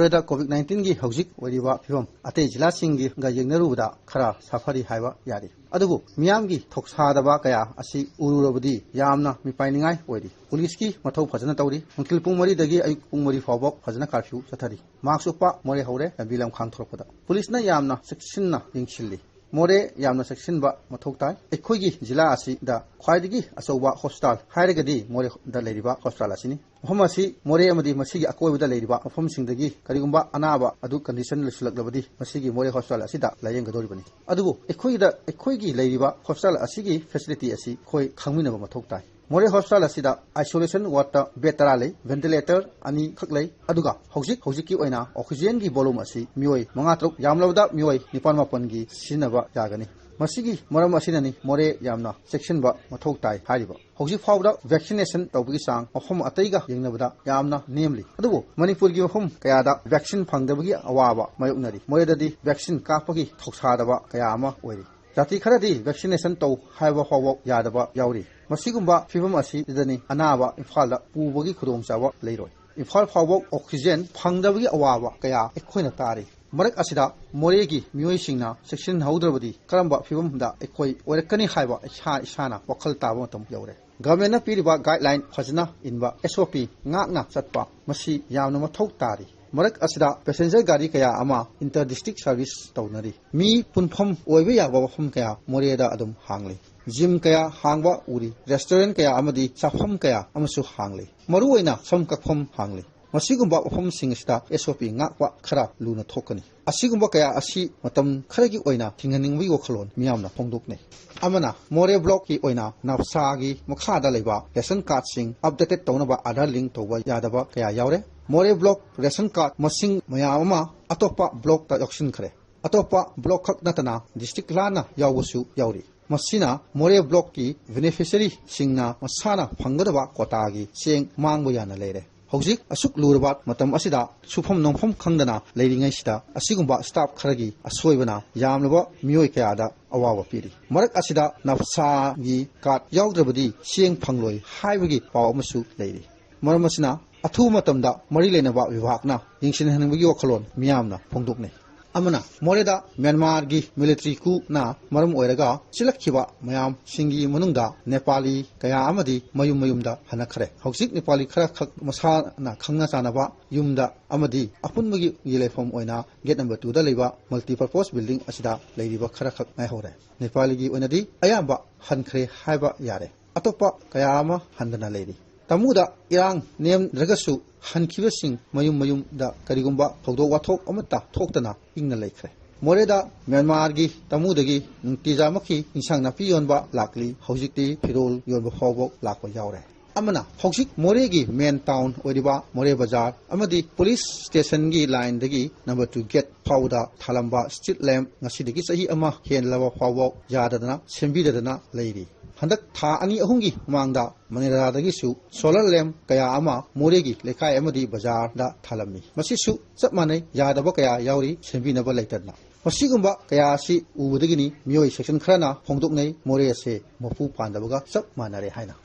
मोरेदा कोविड-19 की हौजिक ओरिबा फिवम अते जिला सिंगी गा येंगनरुबदा खरा साफरी हाइबा यारी अदुबु मियामगी थोक्सादबा कया असि उरुरबदी यामना मिपाइनिंगाई ओइरी पुलिस की मथौ फजना तौरी मुंकिल पुंग मरी दगी अयुक पुंग मरी फावबक फजना कर्फ्यू चथरी मार्क्स उपा मोरे हौरे बिलम खांथोरपदा पुलिसना यामना सेक्शनना यिंगसिल्ली मोरे यामना सेक्शनबा मथौताई एखोइगी जिला असिदा ख्वाइदगी अचौबा हॉस्पिटल हाइरगदी मोरे दा लेरिबा हॉस्पिटल असिनी मफम असि मोरे अमदी मसिगी अकोइबदा लेरिबा मफम सिंगदगी करिगुंबा अनाबा अदु कंडीशन लसुलकलबदी मसिगी मोरे हॉस्पिटल असिदा लायेंगदोरिबनी अदुबु एखोइगी लेरिबा हॉस्पिटल असिगी फैसिलिटी असी खोइ खांमिनबा मथौताई मोरे हॉस्पिटल असिदा आइसोलेशन वार्ड बेड 10 लै वेंटिलेटर अनि खक लै अदुगा हौजिक की ओइना ऑक्सीजन की वॉल्यूम असि मियोय 5 यामलबदा मियोय 9 की सिनबा यागनी मसिगी मरम असिननी मोरे यामना सेक्शन बा मथौ ताई हारिबा हौजिक फावदा वैक्सीनेशन तौबगी सांग मफम अतैगा यंगनबदा यामना नेमली अदुबो मणिपुर की मफम कयादा वैक्सीन फंगदबगी अवाबा मायोकनरी मोरेददी वैक्सीन कापगी थौसादबा कया अमा ओइरी जाति खरदी वैक्सीनेशन तौ हाइबा फावबा यादबा यावरी मसिगुंबा फिबम असि दिदनी अनाबा इम्फाल पुबगी खुदोंचाबा लेरोय इम्फाल फावबा ऑक्सीजन फंगदबगी अवाबा कया एखोइना तारी मरक असिदा मोरेगी मियोइसिंगना सेक्शन हौद्रबदी करंबा फिबमदा एखोइ ओरकनी हाइबा इसाना वखल ताबा मतम you're government पीरिबा guideline फजना इनबा SOP ngakna चटपा मसि यामना मथौ तारी मरक असिदा पैसेंजर गाड़ी कया अमा इंटर डिस्ट्रिक्ट सर्विस तौनरी मी पुनफम ओइबे याबा वफम कया मोरेदा अदुम हांगली जिम कया हांगबा उरी रेस्टोरेंट कया अमदी चाफम कया अमसु हांगली मरु ओइना सम कखफम हांगली मसिगुंबा वफम सिंगसिदा एसओपी ngakwa खरा लुना थोकनी असिगुंबा कया असि मतम खरगी ओइना थिंगनिंगबी वखलोन मियामना फोंदोकने अमना मोरे ब्लॉक की ओइना नवसागी मखादा लेबा रेशन कार्ड सिंग अपडेटेड तौनबा आधार लिंक तौबा यादबा कया यावरे मोरे ब्लॉक रेशन कार्ड मसिंग मयामा अतोपा ब्लॉक ता यक्सिन खरे अतोपा ब्लॉक खक नतना डिस्ट्रिक्ट लाना यावसु यावरी मसिना मोरे ब्लॉक की बेनिफिशियरी सिंगना मसाना फंगदबा कोटागी सेंग मांगबो याना लेरे हौजिक असुक लुरबात मतम असिदा सुफम नोंफम खंगदना लेरिङैसिदा असिगुंबा स्टाफ खरगी असोइबना यामलबा मियोय कयादा अवाबा पीरी मरक असिदा नफसागी कार्ड याउद्रबदी सेंग फंगलोय हाइबगी पाव अमसु लेरी मरम असिना अथु मतमदा मरी लेनबा विभागना यिंगसिनहनबगी वखलोन मियामना फोंदोकने अमना मोरेदा म्यांमार की मिलिट्री कू ना मरम ओइरगा चिलखिबा मयाम सिंगी मनुंगदा नेपाली कया अमदी मयुम मयुमदा हनखरे हौसिक नेपाली खरा खक मसा ना खंगना चानबा युमदा अमदी अपुनबगी येलेफम ओइना गेट नंबर 2 दा लेबा मल्टीपर्पज बिल्डिंग असिदा लेरिबा खरा खक नाय होरे नेपाली की ओइनादी अयाबा हनखरे हाइबा यारे अतोपा कया अमा हंदना लेरी तमुदा इरांग नेम रगसु हनखिबसिंग मयुम मयुमदा करिगुंबा थौदोक वाथोक अमता थोक्तना इंगना लेखरे मोरेदा म्यांमार की तमुदगी नुंतिजामखी इंसांग नापी योनबा लाकली हौजिकती फिरोल योनबा फावबो लाकबा यावरे अमना हौजिक मोरे की मेन टाउन ओइरिबा मोरे बाजार अमदी पुलिस स्टेशन की लाइन दगी नंबर 2 गेट फावदा थालंबा स्ट्रीट लैम्प ngasiदगी सही अमा हेनलबा फावबो याददना सेंबिददना लेरी हंदक था अनि अहुंगी मांगदा मनेरादगिसु सोलर लैम्प कया अमा मोरेगी लेखाय अमदी बाजार दा थालमी मसिसु चप मानै यादबा कया यावरी सेंबिनबा लेतरना मसिगुंबा कया सि उबदगिनी मियोय सेक्शन खरना फोंदोकनै मोरे से मफु पांदबगा चप मानरे हाइना